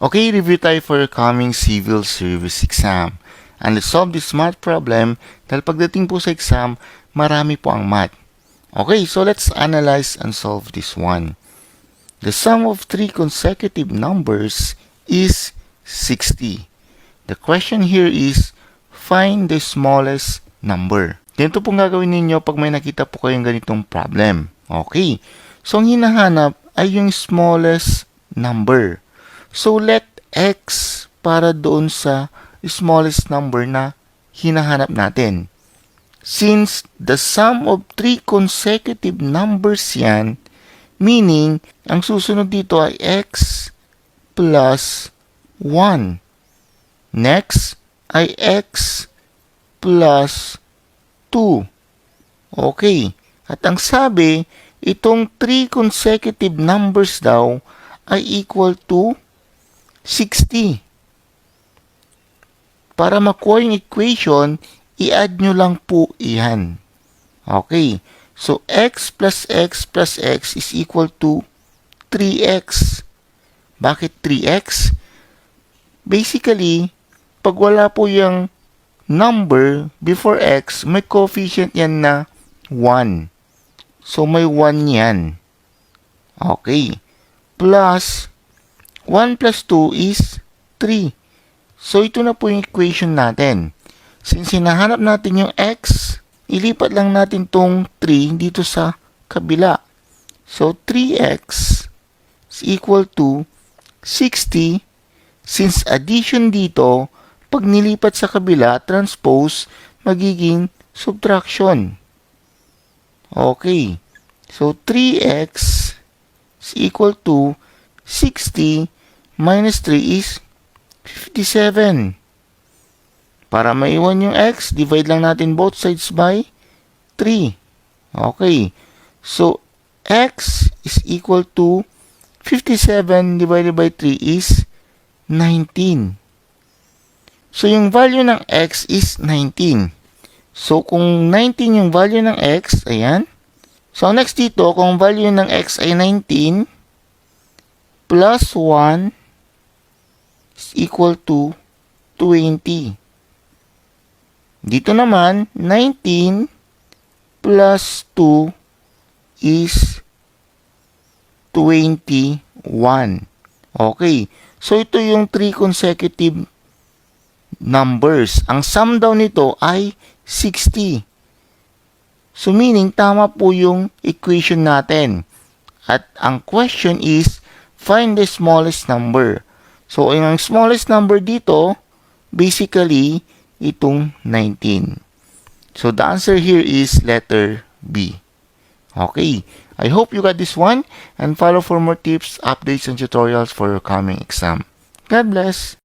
Okay, review tayo for your coming civil service exam. And let's solve this math problem dahil pagdating po sa exam, marami po ang math. Okay, so let's analyze and solve this one. The sum of three consecutive numbers is 60. The question here is, find the smallest number. Ganito pong gagawin ninyo pag may nakita po kayong ganitong problem. Okay, so ang hinahanap ay yung smallest number. So let x para doon sa smallest number na hinahanap natin. Since the sum of three consecutive numbers yan, meaning, ang susunod dito ay x plus 1. Next ay x plus 2. Okay. At ang sabi, itong 3 consecutive numbers daw ay equal to 60. Para makuha yung equation, i-add nyo lang po iyan. Okay. So, x plus x plus x is equal to 3x. Bakit 3x? Basically, pag wala po yung number before x, may coefficient yan na 1. So, may 1 yan. Okay. Plus, 1 plus 2 is 3. So, ito na po yung equation natin. Since hinahanap natin yung x, ilipat lang natin tong 3 dito sa kabila. So, 3x is equal to 60. Since addition dito, pag nilipat sa kabila, transpose, magiging subtraction. Okay. So, 3x is equal to 60 minus 3 is 57. Para maiwan yung x, divide lang natin both sides by 3. Okay. So, x is equal to 57 divided by 3 is 19. So, yung value ng x is 19. So, kung 19 yung value ng x, ayan. So, next dito, kung value ng x ay 19, plus 1 is equal to 20. Dito naman, 19 plus 2 is 21. Okay. So, ito yung 3 consecutive numbers. Ang sum daw nito ay 60. So, meaning, tama po yung equation natin. At ang question is, find the smallest number. So, ang smallest number dito, basically, itong 19. So, the answer here is letter B. Okay. I hope you got this one and follow for more tips, updates, and tutorials for your coming exam. God bless.